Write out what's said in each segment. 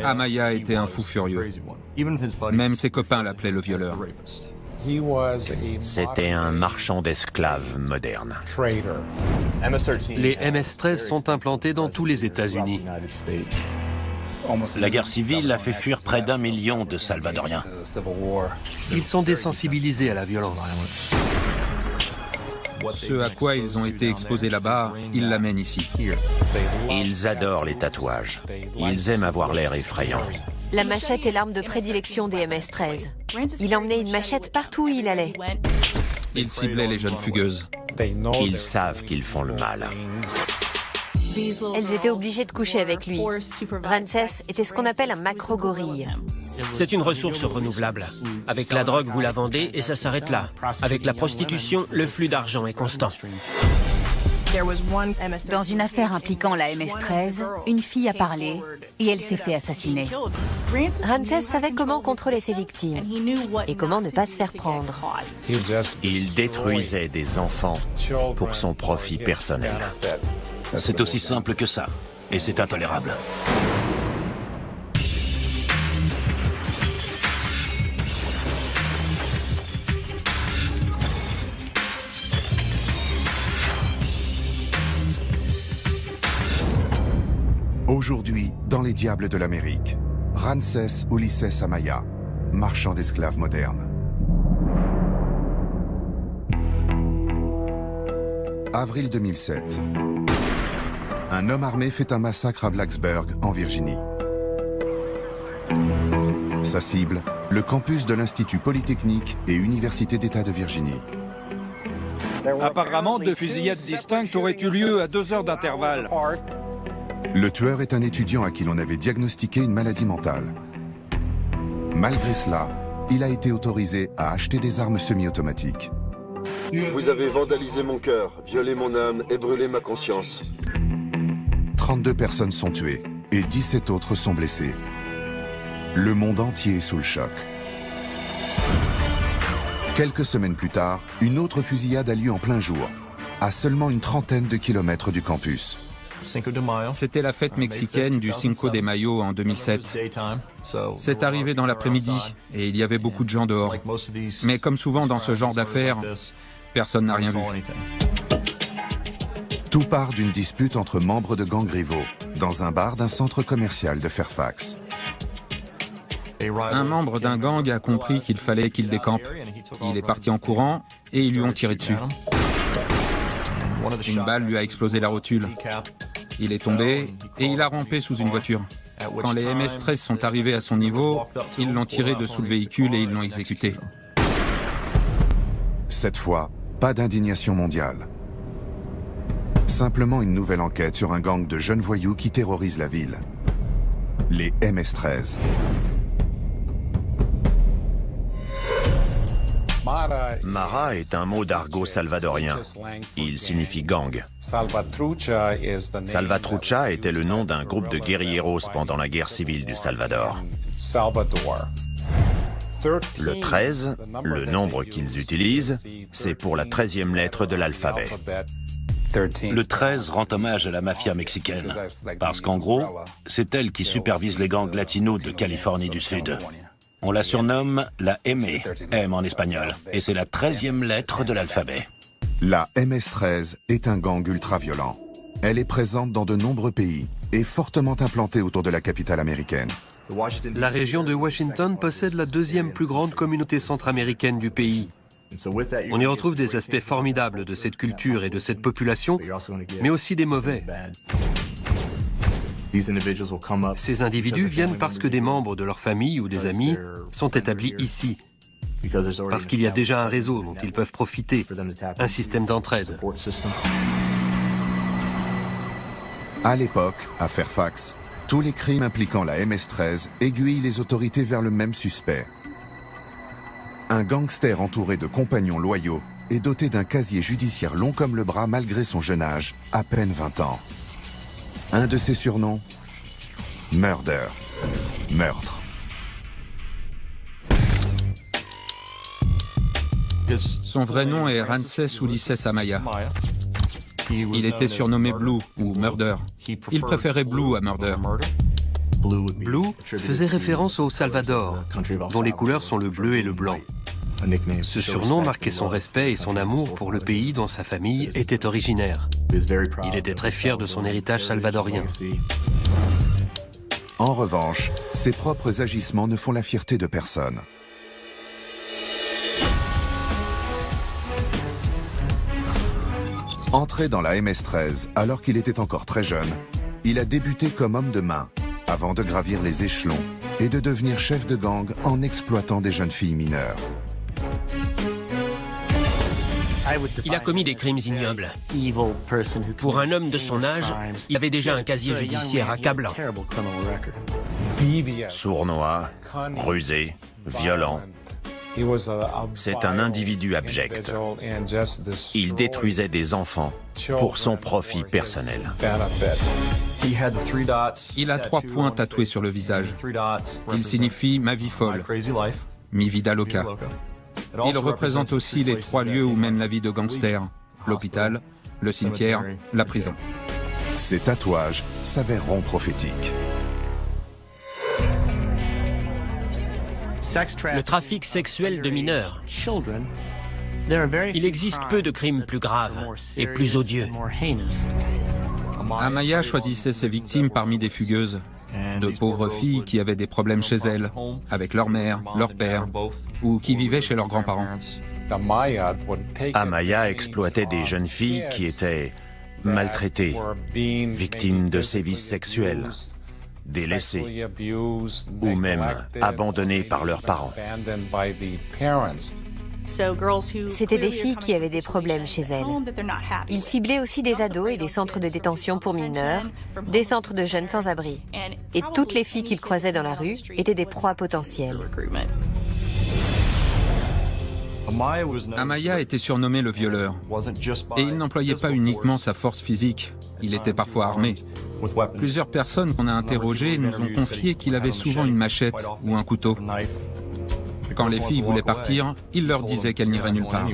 Amaya était un fou furieux. Même ses copains l'appelaient le violeur. C'était un marchand d'esclaves moderne. Les MS-13 sont implantés dans tous les États-Unis. La guerre civile a fait fuir près d'1 million de Salvadoriens. Ils sont désensibilisés à la violence. Ce à quoi ils ont été exposés là-bas, ils l'amènent ici. Ils adorent les tatouages. Ils aiment avoir l'air effrayant. La machette est l'arme de prédilection des MS-13. Il emmenait une machette partout où il allait. Ils ciblaient les jeunes fugueuses. Ils savent qu'ils font le mal. Elles étaient obligées de coucher avec lui. Ramsès était ce qu'on appelle un macro-gorille. C'est une ressource renouvelable. Avec la drogue, vous la vendez et ça s'arrête là. Avec la prostitution, le flux d'argent est constant. Dans une affaire impliquant la MS-13, une fille a parlé et elle s'est fait assassiner. Ramsès savait comment contrôler ses victimes et comment ne pas se faire prendre. Il détruisait des enfants pour son profit personnel. C'est aussi simple que ça, et c'est intolérable. Aujourd'hui, dans les Diables de l'Amérique, Ramsès Ulisses Amaya, marchand d'esclaves moderne. Avril 2007. Un homme armé fait un massacre à Blacksburg, en Virginie. Sa cible, le campus de l'Institut Polytechnique et Université d'État de Virginie. Apparemment, 2 fusillades distinctes auraient eu lieu à 2 heures d'intervalle. Le tueur est un étudiant à qui l'on avait diagnostiqué une maladie mentale. Malgré cela, il a été autorisé à acheter des armes semi-automatiques. Vous avez vandalisé mon cœur, violé mon âme et brûlé ma conscience. 32 personnes sont tuées et 17 autres sont blessées. Le monde entier est sous le choc. Quelques semaines plus tard, une autre fusillade a lieu en plein jour, à seulement une trentaine de kilomètres du campus. C'était la fête mexicaine du Cinco de Mayo en 2007. C'est arrivé dans l'après-midi et il y avait beaucoup de gens dehors. Mais comme souvent dans ce genre d'affaires, personne n'a rien vu. Tout part d'une dispute entre membres de gangs rivaux, dans un bar d'un centre commercial de Fairfax. Un membre d'un gang a compris qu'il fallait qu'il décampe. Il est parti en courant et ils lui ont tiré dessus. Une balle lui a explosé la rotule. Il est tombé et il a rampé sous une voiture. Quand les MS-13 sont arrivés à son niveau, ils l'ont tiré de sous le véhicule et ils l'ont exécuté. Cette fois, pas d'indignation mondiale. Simplement une nouvelle enquête sur un gang de jeunes voyous qui terrorisent la ville. Les MS-13. Mara est un mot d'argot salvadorien. Il signifie gang. Salvatrucha était le nom d'un groupe de guérilleros pendant la guerre civile du Salvador. Le 13, le nombre qu'ils utilisent, c'est pour la 13e lettre de l'alphabet. Le 13 rend hommage à la mafia mexicaine, parce qu'en gros, c'est elle qui supervise les gangs latinos de Californie du Sud. On la surnomme la M, M en espagnol, et c'est la 13e lettre de l'alphabet. La MS-13 est un gang ultra-violent. Elle est présente dans de nombreux pays et fortement implantée autour de la capitale américaine. La région de Washington possède la 2e plus grande communauté centra-américaine du pays. On y retrouve des aspects formidables de cette culture et de cette population, mais aussi des mauvais. Ces individus viennent parce que des membres de leur famille ou des amis sont établis ici. Parce qu'il y a déjà un réseau dont ils peuvent profiter, un système d'entraide. À l'époque, à Fairfax, tous les crimes impliquant la MS-13 aiguillent les autorités vers le même suspect. Un gangster entouré de compagnons loyaux et doté d'un casier judiciaire long comme le bras malgré son jeune âge, à peine 20 ans. Un de ses surnoms, Murder, meurtre. Son vrai nom est Ramsès Ulisses Amaya. Il était surnommé Blue ou Murder. Il préférait Blue à Murder. Blue faisait référence au Salvador, dont les couleurs sont le bleu et le blanc. Ce surnom marquait son respect et son amour pour le pays dont sa famille était originaire. Il était très fier de son héritage salvadorien. En revanche, ses propres agissements ne font la fierté de personne. Entré dans la MS-13 alors qu'il était encore très jeune, il a débuté comme homme de main, avant de gravir les échelons et de devenir chef de gang en exploitant des jeunes filles mineures. Il a commis des crimes ignobles. Pour un homme de son âge, il avait déjà un casier judiciaire accablant. Sournois, rusé, violent. C'est un individu abject. Il détruisait des enfants pour son profit personnel. Il a 3 points tatoués sur le visage. Il signifie « ma vie folle », mi vida loca. Il représente aussi les 3 lieux où mène la vie de gangster, l'hôpital, le cimetière, la prison. Ces tatouages s'avèreront prophétiques. Le trafic sexuel de mineurs. Il existe peu de crimes plus graves et plus odieux. Amaya choisissait ses victimes parmi des fugueuses, de pauvres filles qui avaient des problèmes chez elles, avec leur mère, leur père, ou qui vivaient chez leurs grands-parents. Amaya exploitait des jeunes filles qui étaient maltraitées, victimes de sévices sexuels, délaissées, ou même abandonnées par leurs parents. C'était des filles qui avaient des problèmes chez elles. Il ciblait aussi des ados et des centres de détention pour mineurs, des centres de jeunes sans-abri. Et toutes les filles qu'il croisait dans la rue étaient des proies potentielles. Amaya était surnommé le violeur. Et il n'employait pas uniquement sa force physique, il était parfois armé. Plusieurs personnes qu'on a interrogées nous ont confié qu'il avait souvent une machette ou un couteau. Quand les filles voulaient partir, il leur disait qu'elles n'iraient nulle part.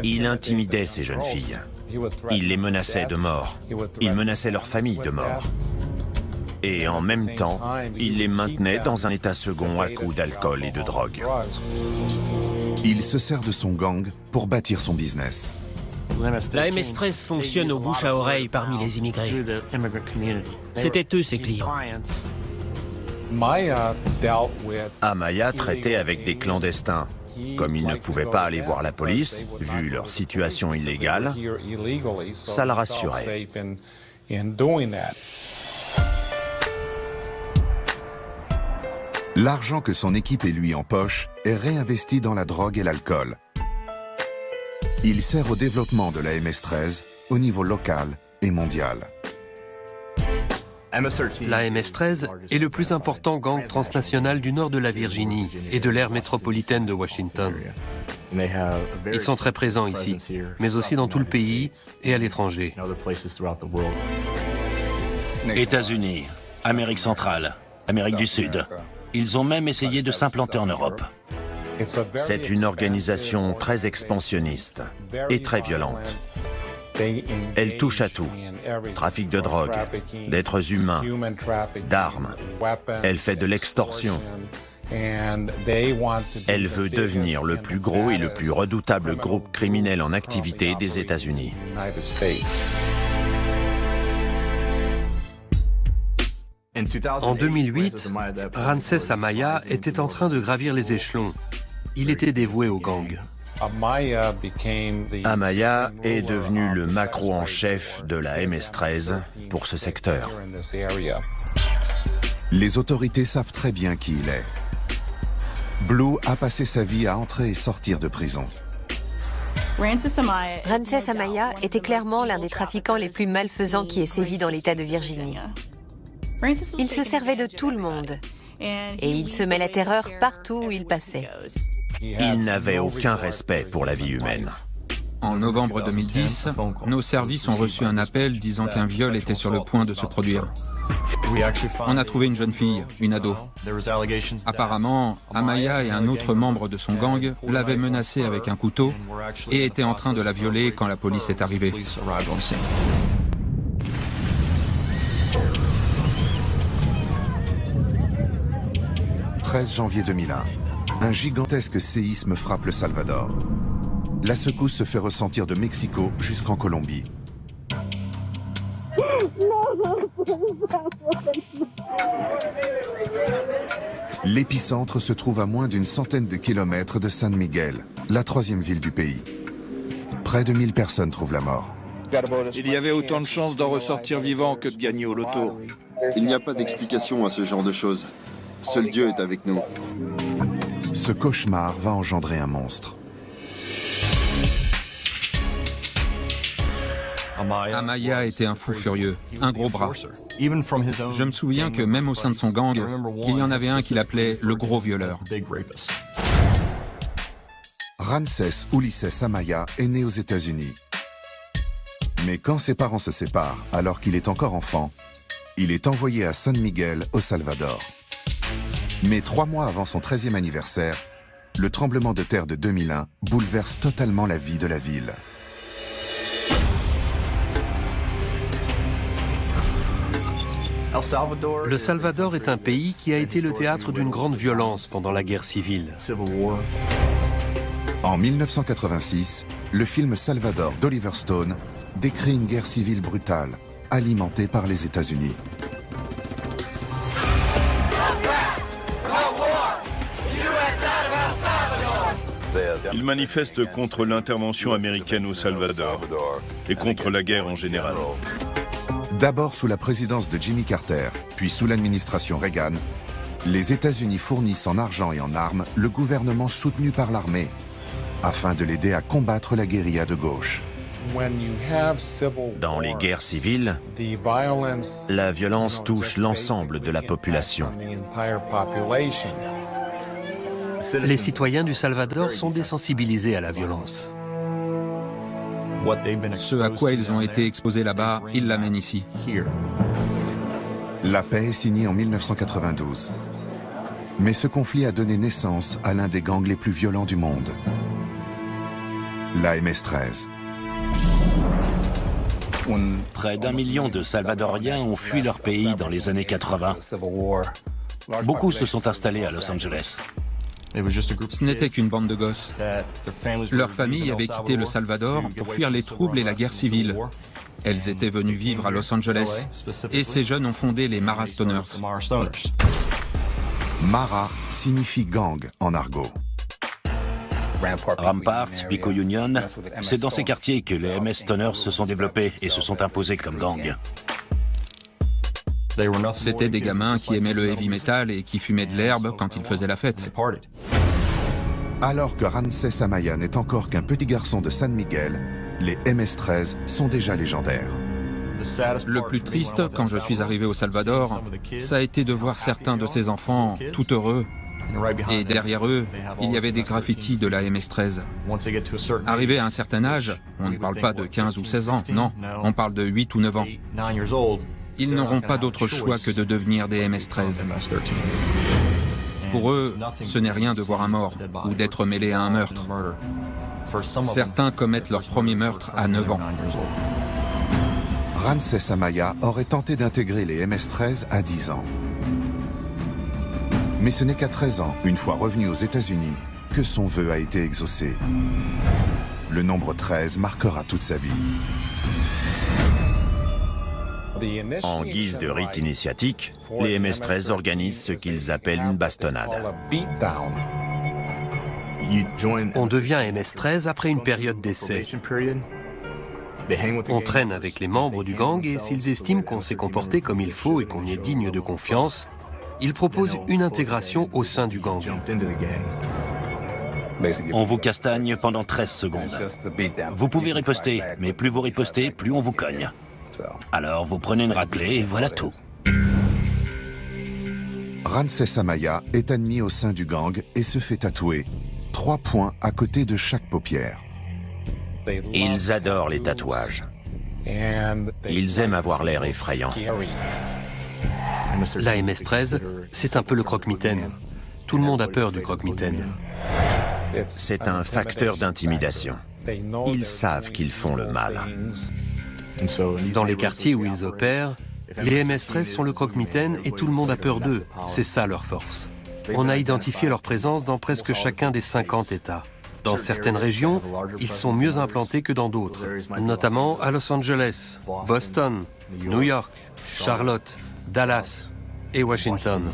Il intimidait ces jeunes filles. Il les menaçait de mort. Il menaçait leur famille de mort. Et en même temps, il les maintenait dans un état second à coups d'alcool et de drogue. Il se sert de son gang pour bâtir son business. La MS-13 fonctionne au bouche à oreille parmi les immigrés. C'était eux ses clients. Amaya traitait avec des clandestins. Comme il ne pouvait pas aller voir la police, vu leur situation illégale, ça la rassurait. L'argent que son équipe et lui empoche est réinvesti dans la drogue et l'alcool. Il sert au développement de la MS-13 au niveau local et mondial. La MS-13 est le plus important gang transnational du nord de la Virginie et de l'aire métropolitaine de Washington. Ils sont très présents ici, mais aussi dans tout le pays et à l'étranger. États-Unis, Amérique centrale, Amérique du Sud. Ils ont même essayé de s'implanter en Europe. C'est une organisation très expansionniste et très violente. Elle touche à tout. Trafic de drogue, d'êtres humains, d'armes. Elle fait de l'extorsion. Elle veut devenir le plus gros et le plus redoutable groupe criminel en activité des États-Unis. En 2008, Ramsès Amaya était en train de gravir les échelons. Il était dévoué au gang. Amaya est devenu le macro en chef de la MS-13 pour ce secteur. Les autorités savent très bien qui il est. Blue a passé sa vie à entrer et sortir de prison. Ramsès Amaya était clairement l'un des trafiquants les plus malfaisants qui ait sévi dans l'État de Virginie. Il se servait de tout le monde et il semait la terreur partout où il passait. Il n'avait aucun respect pour la vie humaine. En novembre 2010, nos services ont reçu un appel disant qu'un viol était sur le point de se produire. On a trouvé une jeune fille, une ado. Apparemment, Amaya et un autre membre de son gang l'avaient menacée avec un couteau et étaient en train de la violer quand la police est arrivée. 13 janvier 2001. Un gigantesque séisme frappe le Salvador. La secousse se fait ressentir de Mexico jusqu'en Colombie. L'épicentre se trouve à moins d'une centaine de kilomètres de San Miguel, la troisième ville du pays. Près de 1000 personnes trouvent la mort. Il y avait autant de chances d'en ressortir vivant que de gagner au loto. Il n'y a pas d'explication à ce genre de choses. Seul Dieu est avec nous. Ce cauchemar va engendrer un monstre. Amaya était un fou furieux, un gros bras. Je me souviens que même au sein de son gang, il y en avait un qui l'appelait le gros violeur. Ramsés Ulises Amaya est né aux États-Unis. Mais quand ses parents se séparent, alors qu'il est encore enfant, il est envoyé à San Miguel, au Salvador. Mais 3 mois avant son 13e anniversaire, le tremblement de terre de 2001 bouleverse totalement la vie de la ville. Le Salvador est un pays qui a été le théâtre d'une grande violence pendant la guerre civile. En 1986, le film Salvador d'Oliver Stone décrit une guerre civile brutale, alimentée par les États-Unis. Ils manifestent contre l'intervention américaine au Salvador et contre la guerre en général. D'abord sous la présidence de Jimmy Carter, puis sous l'administration Reagan, les États-Unis fournissent en argent et en armes le gouvernement soutenu par l'armée, afin de l'aider à combattre la guérilla de gauche. Dans les guerres civiles, la violence touche l'ensemble de la population. Les citoyens du Salvador sont désensibilisés à la violence. Ce à quoi ils ont été exposés là-bas, ils l'amènent ici. La paix est signée en 1992. Mais ce conflit a donné naissance à l'un des gangs les plus violents du monde, la MS-13. Près d'1 million de Salvadoriens ont fui leur pays dans les années 80. Beaucoup se sont installés à Los Angeles. Ce n'était qu'une bande de gosses. Leur famille avait quitté le Salvador pour fuir les troubles et la guerre civile. Elles étaient venues vivre à Los Angeles. Et ces jeunes ont fondé les Mara Stoners. Mara signifie gang en argot. Rampart, Pico Union, c'est dans ces quartiers que les MS Stoners se sont développés et se sont imposés comme gang. C'était des gamins qui aimaient le heavy metal et qui fumaient de l'herbe quand ils faisaient la fête. Alors que Ramsés Amaya n'est encore qu'un petit garçon de San Miguel, les MS-13 sont déjà légendaires. Le plus triste, quand je suis arrivé au Salvador, ça a été de voir certains de ces enfants tout heureux. Et derrière eux, il y avait des graffitis de la MS-13. Arrivé à un certain âge, on ne parle pas de 15 ou 16 ans, non, on parle de 8 ou 9 ans. Ils n'auront pas d'autre choix que de devenir des MS-13. Pour eux, ce n'est rien de voir un mort ou d'être mêlé à un meurtre. Certains commettent leur premier meurtre à 9 ans. Ramsés Amaya aurait tenté d'intégrer les MS-13 à 10 ans. Mais ce n'est qu'à 13 ans, une fois revenu aux États-Unis, que son vœu a été exaucé. Le nombre 13 marquera toute sa vie. En guise de rite initiatique, les MS-13 organisent ce qu'ils appellent une bastonnade. On devient MS-13 après une période d'essai. On traîne avec les membres du gang et s'ils estiment qu'on s'est comporté comme il faut et qu'on est digne de confiance, ils proposent une intégration au sein du gang. On vous castagne pendant 13 secondes. Vous pouvez riposter, mais plus vous ripostez, plus on vous cogne. Alors vous prenez une raclée et voilà tout. Ramsés Amaya est admis au sein du gang et se fait tatouer 3 points à côté de chaque paupière. Ils adorent les tatouages. Ils aiment avoir l'air effrayant. La MS-13, c'est un peu le croque-mitaine. Tout le monde a peur du croque-mitaine. C'est un facteur d'intimidation. Ils savent qu'ils font le mal. Dans les quartiers où ils opèrent, les MS-13 sont le croque-mitaine et tout le monde a peur d'eux. C'est ça leur force. On a identifié leur présence dans presque chacun des 50 États. Dans certaines régions, ils sont mieux implantés que dans d'autres, notamment à Los Angeles, Boston, New York, Charlotte, Dallas et Washington.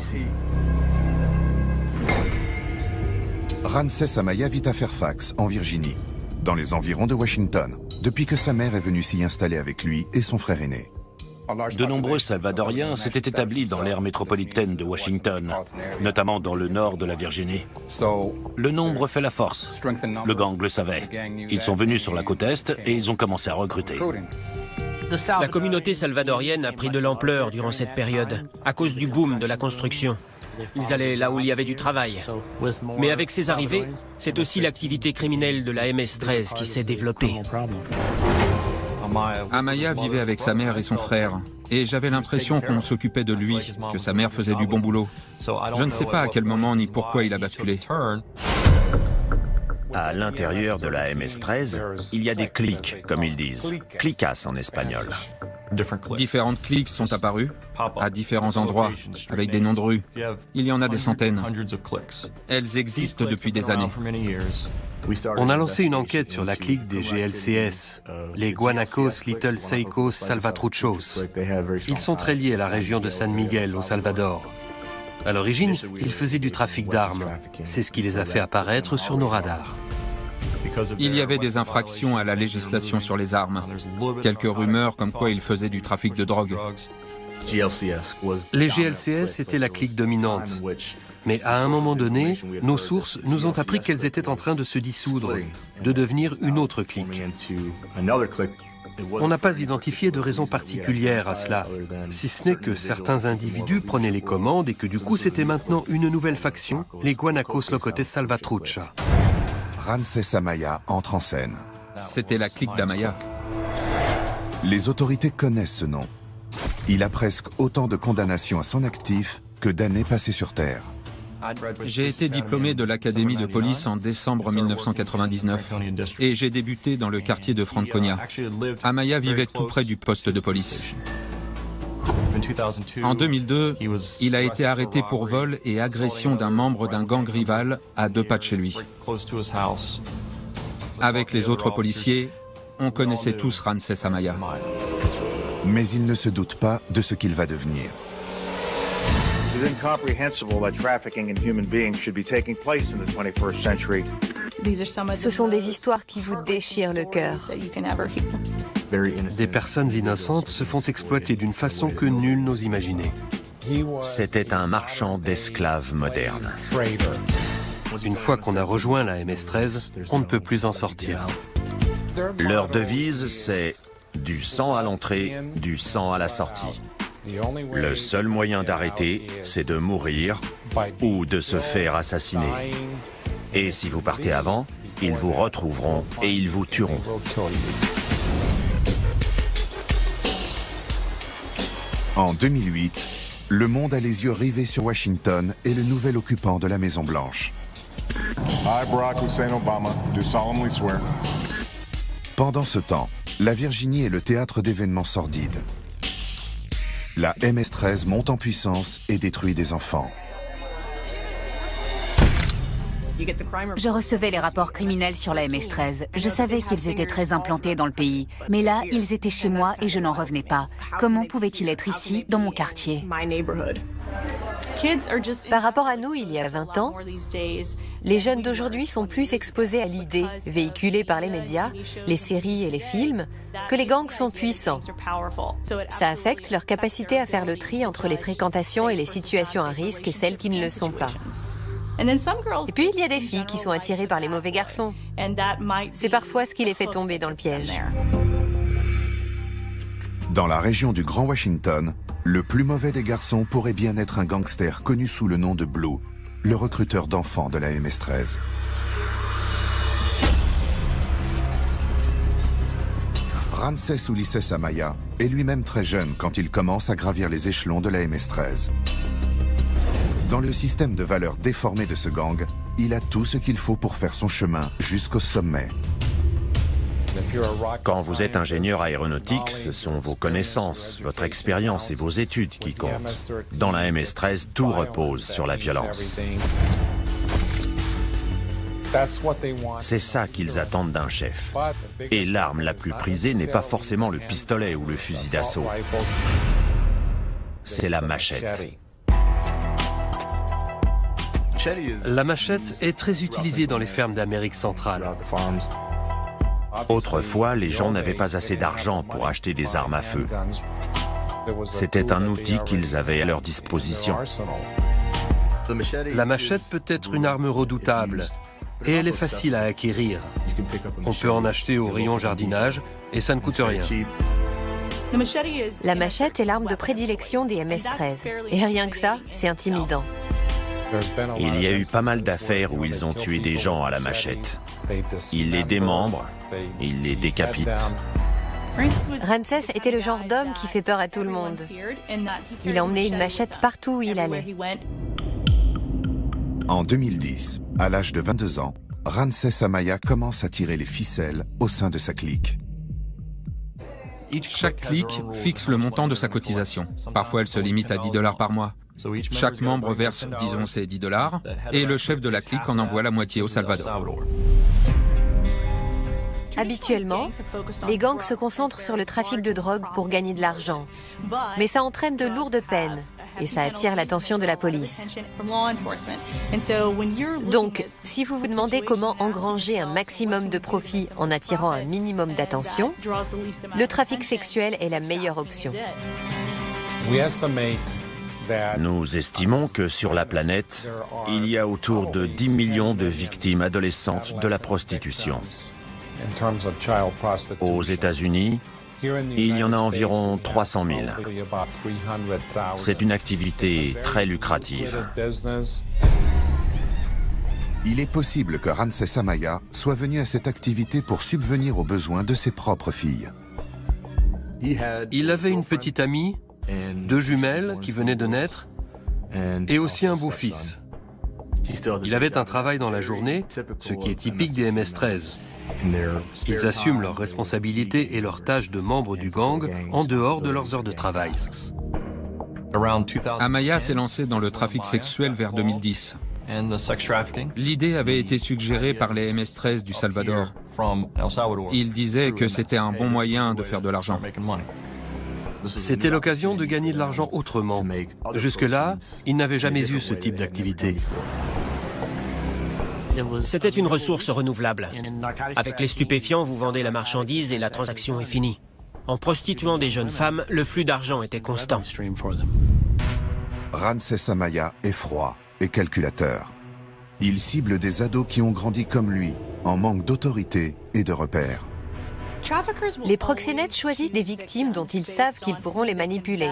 Ramsès Amaya vit à Fairfax, en Virginie, dans les environs de Washington, depuis que sa mère est venue s'y installer avec lui et son frère aîné. De nombreux Salvadoriens s'étaient établis dans l'aire métropolitaine de Washington, notamment dans le nord de la Virginie. Le nombre fait la force. Le gang le savait. Ils sont venus sur la côte Est et ils ont commencé à recruter. La communauté salvadorienne a pris de l'ampleur durant cette période, à cause du boom de la construction. Ils allaient là où il y avait du travail. Mais avec ces arrivées, c'est aussi l'activité criminelle de la MS-13 qui s'est développée. Amaya vivait avec sa mère et son frère, et j'avais l'impression qu'on s'occupait de lui, que sa mère faisait du bon boulot. Je ne sais pas à quel moment ni pourquoi il a basculé. À l'intérieur de la MS-13, il y a des cliques, comme ils disent. Clicas en espagnol. Différentes cliques sont apparues, à différents endroits, avec des noms de rues. Il y en a des centaines. Elles existent depuis des années. On a lancé une enquête sur la clique des GLCS, les Guanacos Little Seicos Salvatruchos. Ils sont très liés à la région de San Miguel, au Salvador. À l'origine, ils faisaient du trafic d'armes. C'est ce qui les a fait apparaître sur nos radars. Il y avait des infractions à la législation sur les armes. Quelques rumeurs comme quoi ils faisaient du trafic de drogue. Les GLCS étaient la clique dominante. Mais à un moment donné, nos sources nous ont appris qu'elles étaient en train de se dissoudre, de devenir une autre clique. On n'a pas identifié de raison particulière à cela, si ce n'est que certains individus prenaient les commandes et que du coup c'était maintenant une nouvelle faction, les Guanacos Locotes Salvatrucha. Ramsès Amaya entre en scène. C'était la clique d'Amaya. Les autorités connaissent ce nom. Il a presque autant de condamnations à son actif que d'années passées sur Terre. J'ai été diplômé de l'Académie de police en décembre 1999 et j'ai débuté dans le quartier de Franconia. Amaya vivait tout près du poste de police. En 2002, il a été arrêté pour vol et agression d'un membre d'un gang rival à 2 pas de chez lui. Avec les autres policiers, on connaissait tous Ramsès Amaya. Mais il ne se doute pas de ce qu'il va devenir. It is incomprehensible that trafficking in human beings should be taking place in the 21st century. Ce sont des histoires qui vous déchirent le cœur. Des personnes innocentes se font exploiter d'une façon que nul n'ose imaginer. C'était un marchand d'esclaves moderne. Une fois qu'on a rejoint la MS-13, on ne peut plus en sortir. Leur devise, c'est « du sang à l'entrée, du sang à la sortie ». Le seul moyen d'arrêter, c'est de mourir ou de se faire assassiner. Et si vous partez avant, ils vous retrouveront et ils vous tueront. En 2008, le monde a les yeux rivés sur Washington et le nouvel occupant de la Maison-Blanche. Pendant ce temps, la Virginie est le théâtre d'événements sordides. La MS-13 monte en puissance et détruit des enfants. Je recevais les rapports criminels sur la MS-13. Je savais qu'ils étaient très implantés dans le pays. Mais là, ils étaient chez moi et je n'en revenais pas. Comment pouvaient-ils être ici, dans mon quartier? Par rapport à nous, il y a 20 ans, les jeunes d'aujourd'hui sont plus exposés à l'idée, véhiculée par les médias, les séries et les films, que les gangs sont puissants. Ça affecte leur capacité à faire le tri entre les fréquentations et les situations à risque et celles qui ne le sont pas. Et puis, il y a des filles qui sont attirées par les mauvais garçons. C'est parfois ce qui les fait tomber dans le piège. Dans la région du Grand Washington, le plus mauvais des garçons pourrait bien être un gangster connu sous le nom de Blue, le recruteur d'enfants de la MS-13. Ramsès Ulisses Amaya est lui-même très jeune quand il commence à gravir les échelons de la MS-13. Dans le système de valeurs déformé de ce gang, il a tout ce qu'il faut pour faire son chemin jusqu'au sommet. Quand vous êtes ingénieur aéronautique, ce sont vos connaissances, votre expérience et vos études qui comptent. Dans la MS-13, tout repose sur la violence. C'est ça qu'ils attendent d'un chef. Et l'arme la plus prisée n'est pas forcément le pistolet ou le fusil d'assaut. C'est la machette. La machette est très utilisée dans les fermes d'Amérique centrale. Autrefois, les gens n'avaient pas assez d'argent pour acheter des armes à feu. C'était un outil qu'ils avaient à leur disposition. La machette peut être une arme redoutable et elle est facile à acquérir. On peut en acheter au rayon jardinage et ça ne coûte rien. La machette est l'arme de prédilection des MS-13. Et rien que ça, c'est intimidant. Il y a eu pas mal d'affaires où ils ont tué des gens à la machette. Ils les démembrent, ils les décapitent. Ramsès était le genre d'homme qui fait peur à tout le monde. Il emmenait une machette partout où il allait. En 2010, à l'âge de 22 ans, Ramsès Amaya commence à tirer les ficelles au sein de sa clique. Chaque clique fixe le montant de sa cotisation. Parfois, elle se limite à $10 par mois. Chaque membre verse, disons, ces $10 et le chef de la clique en envoie la moitié au Salvador. Habituellement, les gangs se concentrent sur le trafic de drogue pour gagner de l'argent. Mais ça entraîne de lourdes peines et ça attire l'attention de la police. Donc, si vous vous demandez comment engranger un maximum de profit en attirant un minimum d'attention, le trafic sexuel est la meilleure option. Nous estimons que sur la planète, il y a autour de 10 millions de victimes adolescentes de la prostitution. Aux États-Unis, il y en a environ 300 000. C'est une activité très lucrative. Il est possible que Ramsès Amaya soit venu à cette activité pour subvenir aux besoins de ses propres filles. Il avait une petite amie, 2 jumelles qui venaient de naître, et aussi un beau-fils. Il avait un travail dans la journée, ce qui est typique des MS-13. Ils assument leurs responsabilités et leurs tâches de membres du gang en dehors de leurs heures de travail. Amaya s'est lancé dans le trafic sexuel vers 2010. L'idée avait été suggérée par les MS-13 du Salvador. Ils disaient que c'était un bon moyen de faire de l'argent. C'était l'occasion de gagner de l'argent autrement. Jusque-là, ils n'avaient jamais eu ce type d'activité. C'était une ressource renouvelable. Avec les stupéfiants, vous vendez la marchandise et la transaction est finie. En prostituant des jeunes femmes, le flux d'argent était constant. Ramsès Amaya est froid et calculateur. Il cible des ados qui ont grandi comme lui, en manque d'autorité et de repères. Les proxénètes choisissent des victimes dont ils savent qu'ils pourront les manipuler.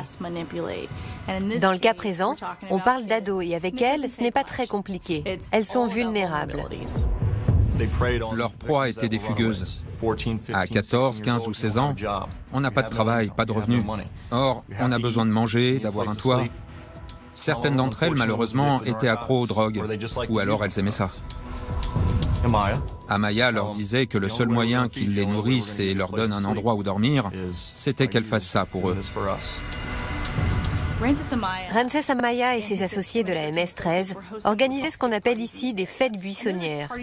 Dans le cas présent, on parle d'ados et avec elles, ce n'est pas très compliqué. Elles sont vulnérables. Leur proie était des fugueuses. À 14, 15 ou 16 ans, on n'a pas de travail, pas de revenus. Or, on a besoin de manger, d'avoir un toit. Certaines d'entre elles, malheureusement, étaient accros aux drogues, ou alors elles aimaient ça. Amaya leur disait que le seul moyen qu'ils les nourrissent et leur donnent un endroit où dormir, c'était qu'elles fassent ça pour eux. Ramsès Amaya et ses associés de la MS-13 organisaient ce qu'on appelle ici des fêtes buissonnières.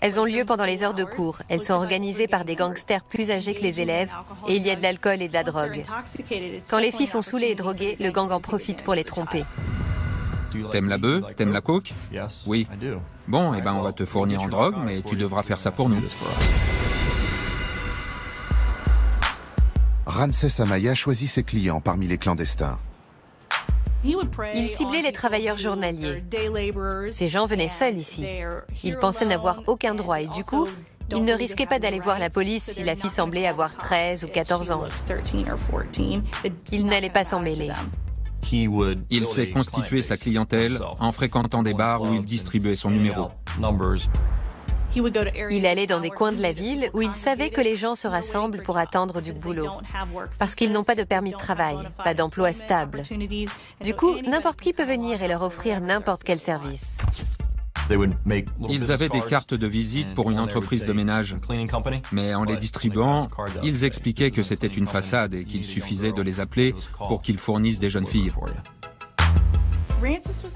Elles ont lieu pendant les heures de cours. Elles sont organisées par des gangsters plus âgés que les élèves et il y a de l'alcool et de la drogue. Quand les filles sont saoulées et droguées, le gang en profite pour les tromper. T'aimes la bœuf? T'aimes la coke? Oui. Bon, eh ben on va te fournir en drogue, mais tu devras faire ça pour nous. Ramsès Amaya choisit ses clients parmi les clandestins. Il ciblait les travailleurs journaliers. Ces gens venaient seuls ici. Ils pensaient n'avoir aucun droit et du coup, ils ne risquaient pas d'aller voir la police si la fille semblait avoir 13 ou 14 ans. Ils n'allaient pas s'en mêler. Il s'est constitué sa clientèle en fréquentant des bars où il distribuait son numéro. Il allait dans des coins de la ville où il savait que les gens se rassemblent pour attendre du boulot. Parce qu'ils n'ont pas de permis de travail, pas d'emploi stable. Du coup, n'importe qui peut venir et leur offrir n'importe quel service. Ils avaient des cartes de visite pour une entreprise de ménage, mais en les distribuant, ils expliquaient que c'était une façade et qu'il suffisait de les appeler pour qu'ils fournissent des jeunes filles.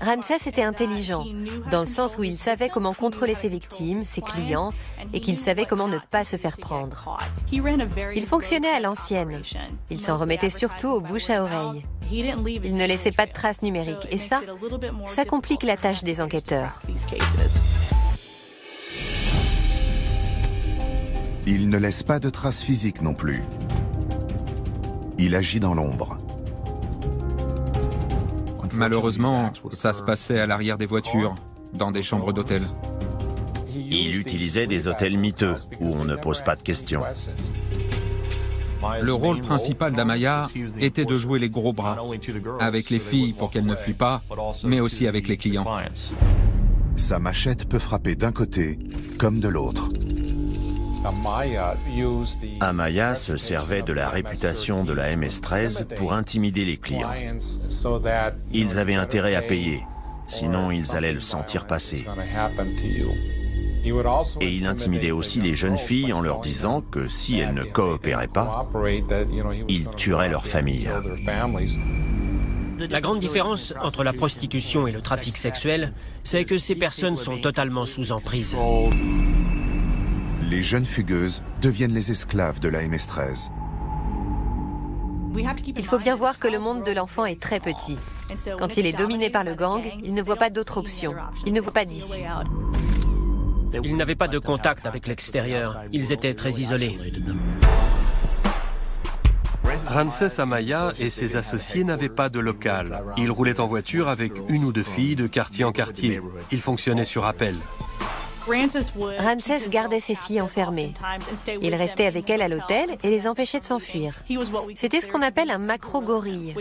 Ramsès était intelligent, dans le sens où il savait comment contrôler ses victimes, ses clients, et qu'il savait comment ne pas se faire prendre. Il fonctionnait à l'ancienne. Il s'en remettait surtout au bouche à oreille. Il ne laissait pas de traces numériques, et ça complique la tâche des enquêteurs. Il ne laisse pas de traces physiques non plus. Il agit dans l'ombre. Malheureusement, ça se passait à l'arrière des voitures, dans des chambres d'hôtel. Il utilisait des hôtels miteux, où on ne pose pas de questions. Le rôle principal d'Amaya était de jouer les gros bras, avec les filles pour qu'elles ne fuient pas, mais aussi avec les clients. Sa machette peut frapper d'un côté comme de l'autre. Amaya se servait de la réputation de la MS-13 pour intimider les clients. Ils avaient intérêt à payer, sinon ils allaient le sentir passer. Et il intimidait aussi les jeunes filles en leur disant que si elles ne coopéraient pas, il tuerait leur famille. La grande différence entre la prostitution et le trafic sexuel, c'est que ces personnes sont totalement sous emprise. Les jeunes fugueuses deviennent les esclaves de la MS-13. Il faut bien voir que le monde de l'enfant est très petit. Quand il est dominé par le gang, il ne voit pas d'autre option. Il ne voit pas d'issue. Ils n'avaient pas de contact avec l'extérieur. Ils étaient très isolés. Ramsès Amaya et ses associés n'avaient pas de local. Ils roulaient en voiture avec une ou deux filles de quartier en quartier. Ils fonctionnaient sur appel. Ramsès gardait ses filles enfermées. Il restait avec elles à l'hôtel et les empêchait de s'enfuir. C'était ce qu'on appelle un macro-gorille.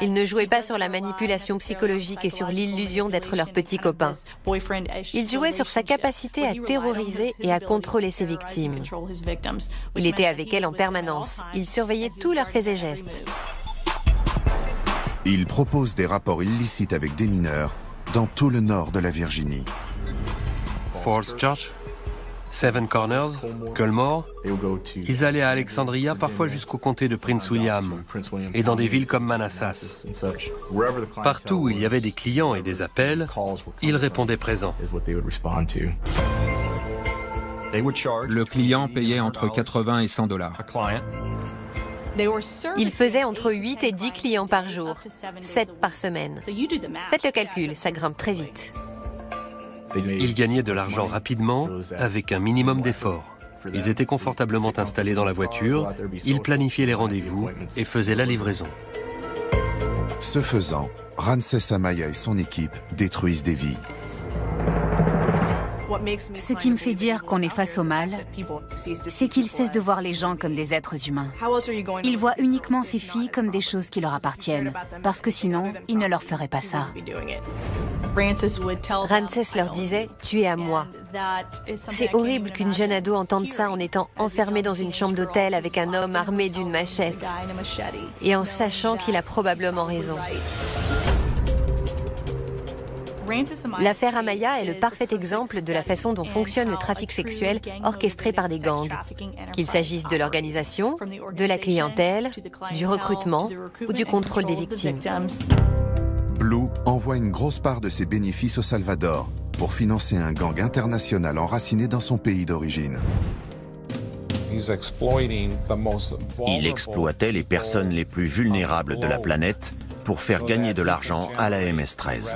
Il ne jouait pas sur la manipulation psychologique et sur l'illusion d'être leur petit copain. Il jouait sur sa capacité à terroriser et à contrôler ses victimes. Il était avec elles en permanence. Il surveillait tous leurs faits et gestes. Il propose des rapports illicites avec des mineurs dans tout le nord de la Virginie. Falls Church, Seven Corners, Culmore. Ils allaient à Alexandria, parfois jusqu'au comté de Prince William, et dans des villes comme Manassas. Partout où il y avait des clients et des appels, ils répondaient présents. Le client payait entre 80 et 100 $. Il faisait entre 8 et 10 clients par jour, 7 par semaine. Faites le calcul, ça grimpe très vite. Ils gagnaient de l'argent rapidement, avec un minimum d'efforts. Ils étaient confortablement installés dans la voiture, ils planifiaient les rendez-vous et faisaient la livraison. Ce faisant, Ramsès Amaya et son équipe détruisent des vies. Ce qui me fait dire qu'on est face au mal, c'est qu'ils cessent de voir les gens comme des êtres humains. Ils voient uniquement ces filles comme des choses qui leur appartiennent, parce que sinon, ils ne leur feraient pas ça. Ramsès leur disait « tu es à moi ». C'est horrible qu'une jeune ado entende ça en étant enfermée dans une chambre d'hôtel avec un homme armé d'une machette et en sachant qu'il a probablement raison. L'affaire Amaya est le parfait exemple de la façon dont fonctionne le trafic sexuel orchestré par des gangs, qu'il s'agisse de l'organisation, de la clientèle, du recrutement ou du contrôle des victimes. Blue envoie une grosse part de ses bénéfices au Salvador pour financer un gang international enraciné dans son pays d'origine. Il exploitait les personnes les plus vulnérables de la planète pour faire gagner de l'argent à la MS-13.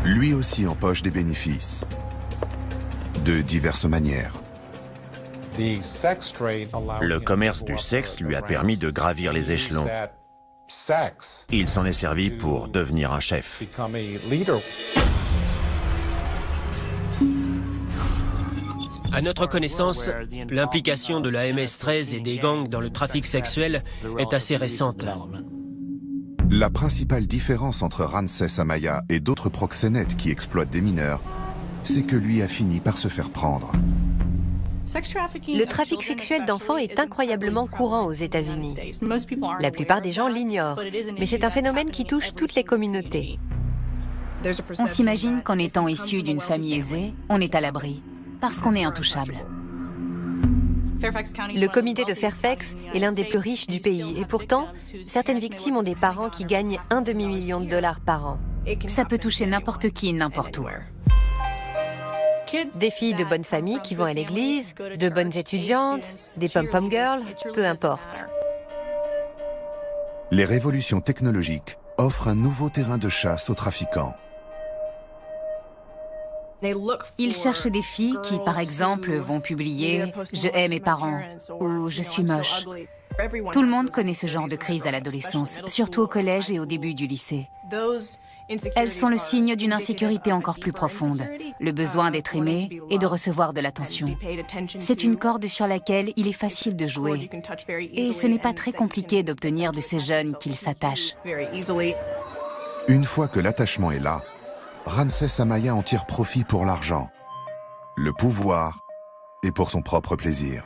Lui aussi empoche des bénéfices, de diverses manières. Le commerce du sexe lui a permis de gravir les échelons. Il s'en est servi pour devenir un chef. À notre connaissance, l'implication de la MS-13 et des gangs dans le trafic sexuel est assez récente. La principale différence entre Ramsès Amaya et d'autres proxénètes qui exploitent des mineurs, c'est que lui a fini par se faire prendre. Le trafic sexuel d'enfants est incroyablement courant aux États-Unis. La plupart des gens l'ignorent, mais c'est un phénomène qui touche toutes les communautés. On s'imagine qu'en étant issu d'une famille aisée, on est à l'abri, parce qu'on est intouchable. Le comté de Fairfax est l'un des plus riches du pays et pourtant, certaines victimes ont des parents qui gagnent $1 demi-million par an. Ça peut toucher n'importe qui, n'importe où. Des filles de bonne famille qui vont à l'église, de bonnes étudiantes, des pom-pom girls, peu importe. Les révolutions technologiques offrent un nouveau terrain de chasse aux trafiquants. Ils cherchent des filles qui, par exemple, vont publier « Je hais mes parents » ou « Je suis moche ». Tout le monde connaît ce genre de crise à l'adolescence, surtout au collège et au début du lycée. Elles sont le signe d'une insécurité encore plus profonde, le besoin d'être aimé et de recevoir de l'attention. C'est une corde sur laquelle il est facile de jouer. Et ce n'est pas très compliqué d'obtenir de ces jeunes qu'ils s'attachent. Une fois que l'attachement est là, Ramsès Amaya en tire profit pour l'argent, le pouvoir et pour son propre plaisir.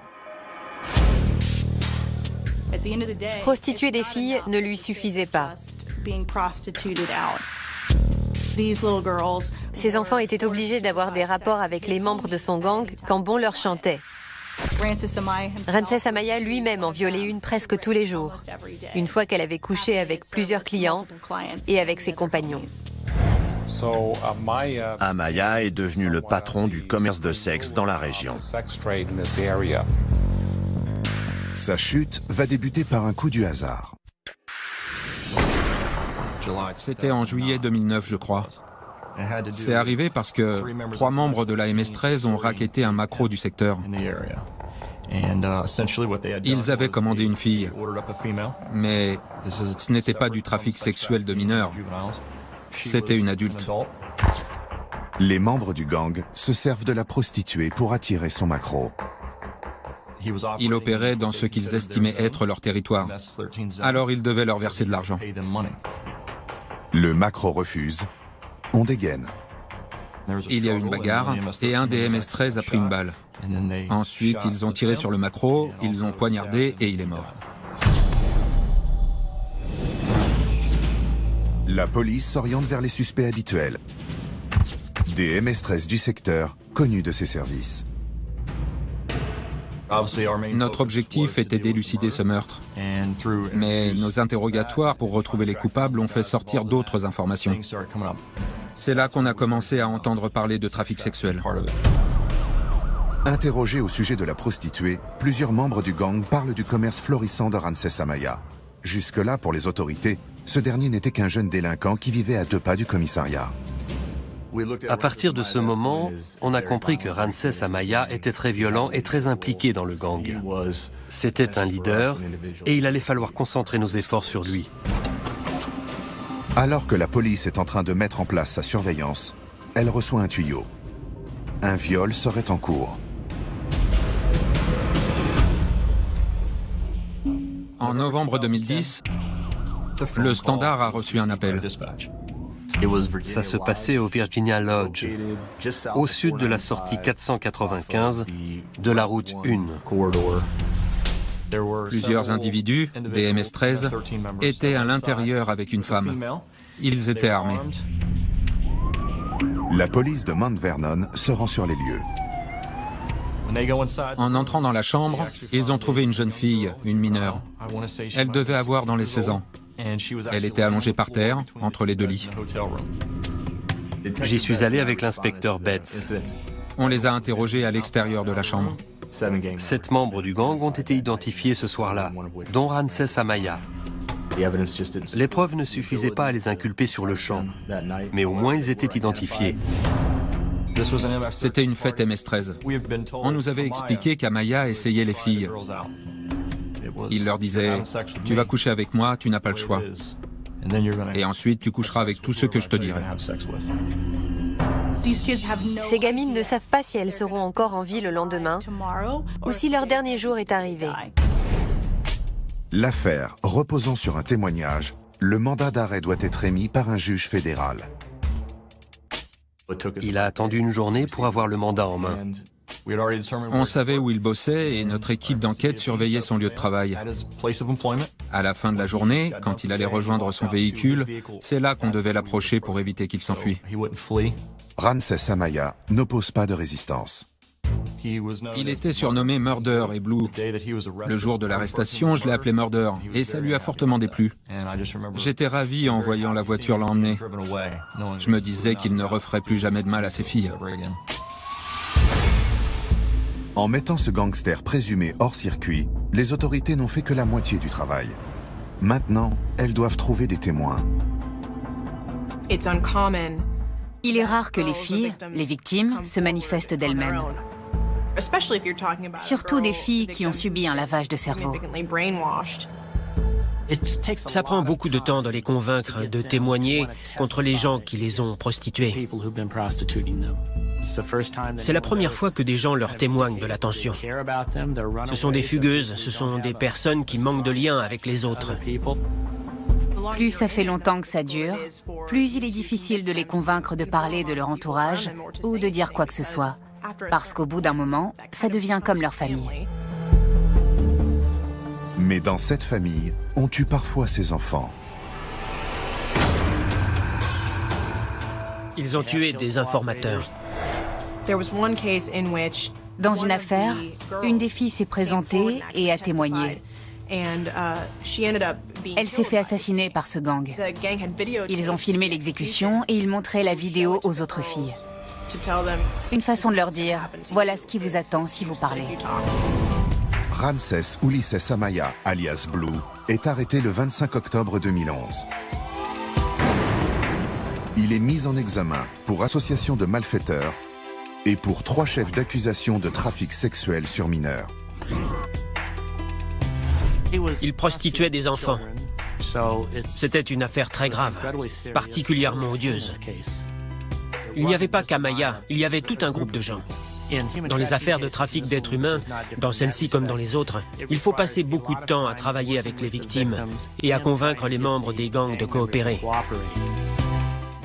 Prostituer des filles ne lui suffisait pas. Ces enfants étaient obligés d'avoir des rapports avec les membres de son gang quand bon leur chantait. Ramsès Amaya lui-même en violait une presque tous les jours, une fois qu'elle avait couché avec plusieurs clients et avec ses compagnons. Amaya est devenu le patron du commerce de sexe dans la région. Sa chute va débuter par un coup du hasard. C'était en juillet 2009, je crois. C'est arrivé parce que 3 membres de la MS-13 ont racketé un macro du secteur. Ils avaient commandé une fille, mais ce n'était pas du trafic sexuel de mineurs. C'était une adulte. Les membres du gang se servent de la prostituée pour attirer son macro. Il opérait dans ce qu'ils estimaient être leur territoire. Alors ils devaient leur verser de l'argent. Le macro refuse. On dégaine. Il y a eu une bagarre et un des MS-13 a pris une balle. Ensuite, ils ont tiré sur le macro, ils l'ont poignardé et il est mort. La police s'oriente vers les suspects habituels. Des MS-13 du secteur, connus de ses services. Notre objectif était d'élucider ce meurtre. Mais nos interrogatoires pour retrouver les coupables ont fait sortir d'autres informations. C'est là qu'on a commencé à entendre parler de trafic sexuel. Interrogés au sujet de la prostituée, plusieurs membres du gang parlent du commerce florissant de Ramsès Amaya. Jusque-là, pour les autorités, ce dernier n'était qu'un jeune délinquant qui vivait à 2 pas du commissariat. À partir de ce moment, on a compris que Ramsès Amaya était très violent et très impliqué dans le gang. C'était un leader et il allait falloir concentrer nos efforts sur lui. Alors que la police est en train de mettre en place sa surveillance, elle reçoit un tuyau. Un viol serait en cours. En novembre 2010, le Standard a reçu un appel. Ça se passait au Virginia Lodge, au sud de la sortie 495 de la route 1. Plusieurs individus, des MS-13, étaient à l'intérieur avec une femme. Ils étaient armés. La police de Mount Vernon se rend sur les lieux. En entrant dans la chambre, ils ont trouvé une jeune fille, une mineure. Elle devait avoir dans les 16 ans. Elle était allongée par terre, entre les 2 lits. J'y suis allé avec l'inspecteur Betts. On les a interrogés à l'extérieur de la chambre. 7 membres du gang ont été identifiés ce soir-là, dont Ramsès Amaya. Les preuves ne suffisaient pas à les inculper sur le champ, mais au moins ils étaient identifiés. C'était une fête MS-13. On nous avait expliqué qu'Amaya essayait les filles. Il leur disait « Tu vas coucher avec moi, tu n'as pas le choix. Et ensuite, tu coucheras avec tous ceux que je te dirai. » Ces gamines ne savent pas si elles seront encore en vie le lendemain ou si leur dernier jour est arrivé. L'affaire reposant sur un témoignage, le mandat d'arrêt doit être émis par un juge fédéral. Il a attendu une journée pour avoir le mandat en main. On savait où il bossait et notre équipe d'enquête surveillait son lieu de travail. À la fin de la journée, quand il allait rejoindre son véhicule, c'est là qu'on devait l'approcher pour éviter qu'il s'enfuit. Ramsès Amaya n'oppose pas de résistance. Il était surnommé Murder et Blue. Le jour de l'arrestation, je l'ai appelé Murder et ça lui a fortement déplu. J'étais ravi en voyant la voiture l'emmener. Je me disais qu'il ne referait plus jamais de mal à ses filles. En mettant ce gangster présumé hors circuit, les autorités n'ont fait que la moitié du travail. Maintenant, elles doivent trouver des témoins. Il est rare que les filles, les victimes, se manifestent d'elles-mêmes. Surtout des filles qui ont subi un lavage de cerveau. Ça prend beaucoup de temps de les convaincre de témoigner contre les gens qui les ont prostituées. C'est la première fois que des gens leur témoignent de l'attention. Ce sont des fugueuses, ce sont des personnes qui manquent de lien avec les autres. Plus ça fait longtemps que ça dure, plus il est difficile de les convaincre de parler de leur entourage ou de dire quoi que ce soit. Parce qu'au bout d'un moment, ça devient comme leur famille. Mais dans cette famille, on tue parfois ses enfants. Ils ont tué des informateurs. Dans une affaire, une des filles s'est présentée et a témoigné. Elle s'est fait assassiner par ce gang. Ils ont filmé l'exécution et ils montraient la vidéo aux autres filles. Une façon de leur dire, voilà ce qui vous attend si vous parlez. Ramsès Ulysses Amaya, alias Blue, est arrêté le 25 octobre 2011. Il est mis en examen pour association de malfaiteurs et pour 3 chefs d'accusation de trafic sexuel sur mineurs. Il prostituait des enfants. C'était une affaire très grave, particulièrement odieuse. Il n'y avait pas qu'Amaya, il y avait tout un groupe de gens. Dans les affaires de trafic d'êtres humains, dans celle-ci comme dans les autres, il faut passer beaucoup de temps à travailler avec les victimes et à convaincre les membres des gangs de coopérer.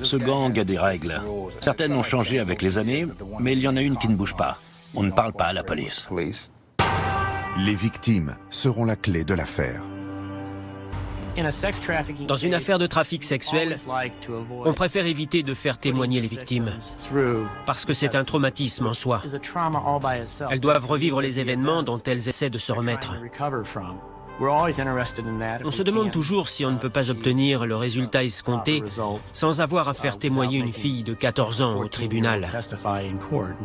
Ce gang a des règles. Certaines ont changé avec les années, mais il y en a une qui ne bouge pas. On ne parle pas à la police. Les victimes seront la clé de l'affaire. Dans une affaire de trafic sexuel, on préfère éviter de faire témoigner les victimes, parce que c'est un traumatisme en soi. Elles doivent revivre les événements dont elles essaient de se remettre. On se demande toujours si on ne peut pas obtenir le résultat escompté sans avoir à faire témoigner une fille de 14 ans au tribunal.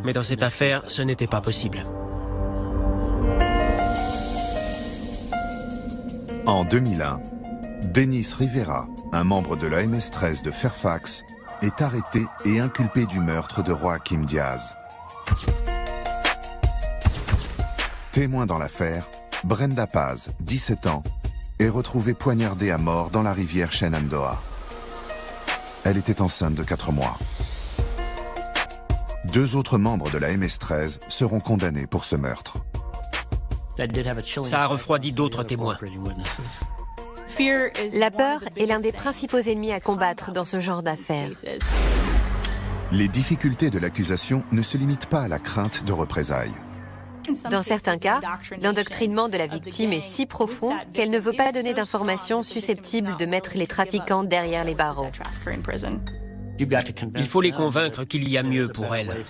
Mais dans cette affaire, ce n'était pas possible. En 2001, Dennis Rivera, un membre de la MS-13 de Fairfax, est arrêté et inculpé du meurtre de Joaquim Diaz. Témoin dans l'affaire, Brenda Paz, 17 ans, est retrouvée poignardée à mort dans la rivière Shenandoah. Elle était enceinte de 4 mois. 2 autres membres de la MS-13 seront condamnés pour ce meurtre. Ça a refroidi d'autres témoins. La peur est l'un des principaux ennemis à combattre dans ce genre d'affaires. Les difficultés de l'accusation ne se limitent pas à la crainte de représailles. Dans certains cas, l'endoctrinement de la victime est si profond qu'elle ne veut pas donner d'informations susceptibles de mettre les trafiquants derrière les barreaux. Il faut les convaincre qu'il y a mieux pour elles.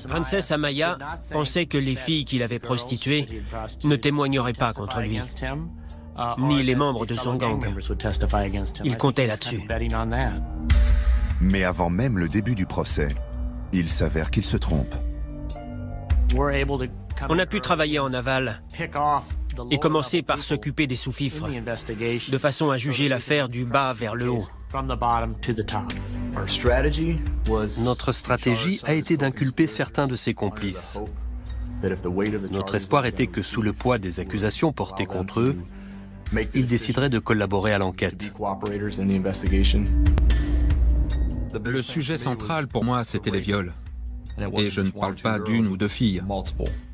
Ramsès Amaya pensait que les filles qu'il avait prostituées ne témoigneraient pas contre lui, ni les membres de son gang. Il comptait là-dessus. Mais avant même le début du procès, il s'avère qu'il se trompe. On a pu travailler en aval et commencer par s'occuper des sous-fifres, de façon à juger l'affaire du bas vers le haut. Notre stratégie a été d'inculper certains de ses complices. Notre espoir était que sous le poids des accusations portées contre eux, ils décideraient de collaborer à l'enquête. Le sujet central pour moi, c'était les viols. Et je ne parle pas d'une ou 2 filles.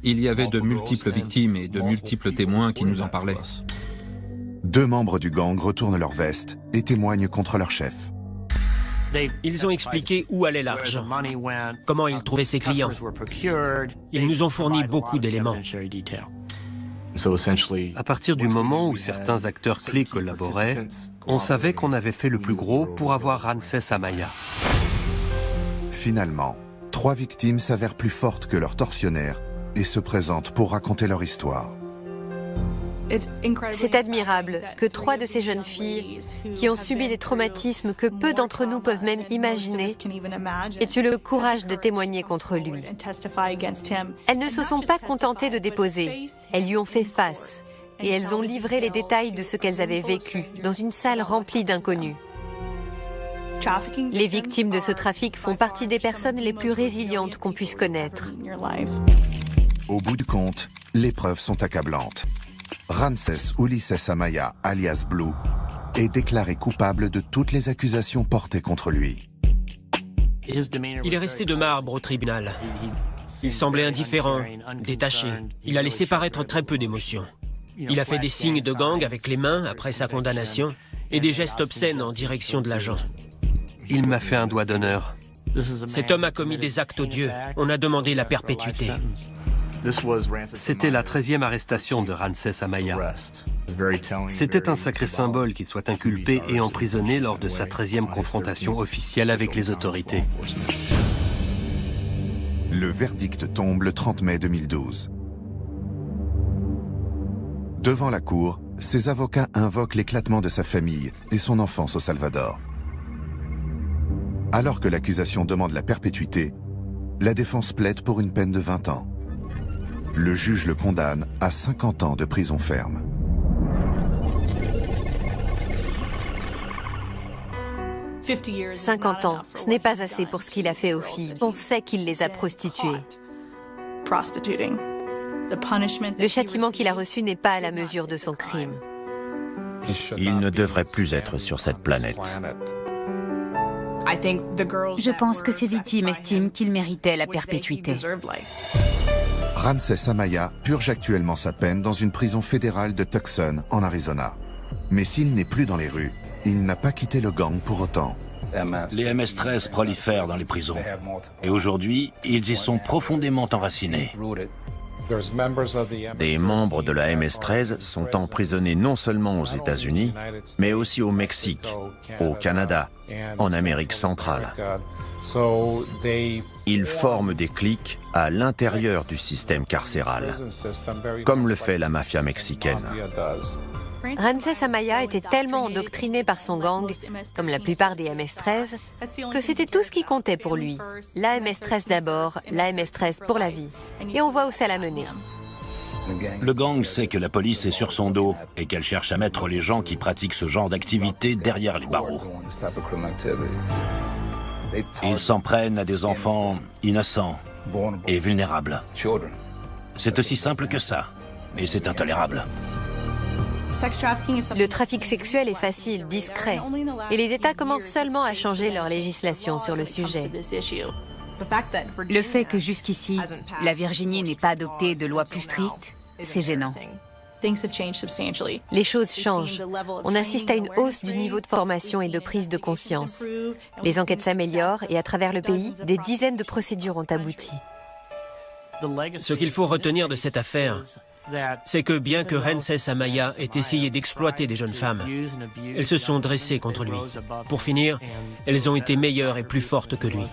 Il y avait de multiples victimes et de multiples témoins qui nous en parlaient. 2 membres du gang retournent leur veste et témoignent contre leur chef. Ils ont expliqué où allait l'argent, comment ils trouvaient ses clients. Ils nous ont fourni beaucoup d'éléments. À partir du moment où certains acteurs clés collaboraient, on savait qu'on avait fait le plus gros pour avoir Ramsès Amaya. Finalement, 3 victimes s'avèrent plus fortes que leurs tortionnaires et se présentent pour raconter leur histoire. C'est admirable que 3 de ces jeunes filles, qui ont subi des traumatismes que peu d'entre nous peuvent même imaginer, aient eu le courage de témoigner contre lui. Elles ne se sont pas contentées de déposer, elles lui ont fait face et elles ont livré les détails de ce qu'elles avaient vécu dans une salle remplie d'inconnus. Les victimes de ce trafic font partie des personnes les plus résilientes qu'on puisse connaître. Au bout du compte, les preuves sont accablantes. Ramsès Ulisses Amaya, alias Blue, est déclaré coupable de toutes les accusations portées contre lui. Il est resté de marbre au tribunal. Il semblait indifférent, détaché. Il a laissé paraître très peu d'émotions. Il a fait des signes de gang avec les mains après sa condamnation et des gestes obscènes en direction de l'agent. Il m'a fait un doigt d'honneur. Cet homme a commis des actes odieux. On a demandé la perpétuité. C'était la 13e arrestation de Ramsès Amaya. C'était un sacré symbole qu'il soit inculpé et emprisonné lors de sa 13e confrontation officielle avec les autorités. Le verdict tombe le 30 mai 2012. Devant la cour, ses avocats invoquent l'éclatement de sa famille et son enfance au Salvador. Alors que l'accusation demande la perpétuité, la défense plaide pour une peine de 20 ans. Le juge le condamne à 50 ans de prison ferme. « 50 ans, ce n'est pas assez pour ce qu'il a fait aux filles. On sait qu'il les a prostituées. Le châtiment qu'il a reçu n'est pas à la mesure de son crime. Il ne devrait plus être sur cette planète. Je pense que ces victimes estiment qu'il méritait la perpétuité. Ramsès Amaya purge actuellement sa peine dans une prison fédérale de Tucson, en Arizona. Mais s'il n'est plus dans les rues, il n'a pas quitté le gang pour autant. Les MS-13 prolifèrent dans les prisons. Et aujourd'hui, ils y sont profondément enracinés. Des membres de la MS-13 sont emprisonnés non seulement aux États-Unis, mais aussi au Mexique, au Canada, en Amérique centrale. Ils forment des cliques à l'intérieur du système carcéral, comme le fait la mafia mexicaine. Ramsès Amaya était tellement endoctriné par son gang, comme la plupart des MS-13, que c'était tout ce qui comptait pour lui. La MS-13 d'abord, la MS-13 pour la vie. Et on voit où ça l'a mené. Le gang sait que la police est sur son dos et qu'elle cherche à mettre les gens qui pratiquent ce genre d'activité derrière les barreaux. Ils s'en prennent à des enfants innocents et vulnérables. C'est aussi simple que ça, et c'est intolérable. Le trafic sexuel est facile, discret, et les États commencent seulement à changer leur législation sur le sujet. Le fait que jusqu'ici, la Virginie n'ait pas adopté de loi plus stricte, c'est gênant. Les choses changent. On assiste à une hausse du niveau de formation et de prise de conscience. Les enquêtes s'améliorent et à travers le pays, des dizaines de procédures ont abouti. Ce qu'il faut retenir de cette affaire, c'est que bien que Ramsès Amaya ait essayé d'exploiter des jeunes femmes, elles se sont dressées contre lui. Pour finir, elles ont été meilleures et plus fortes que lui.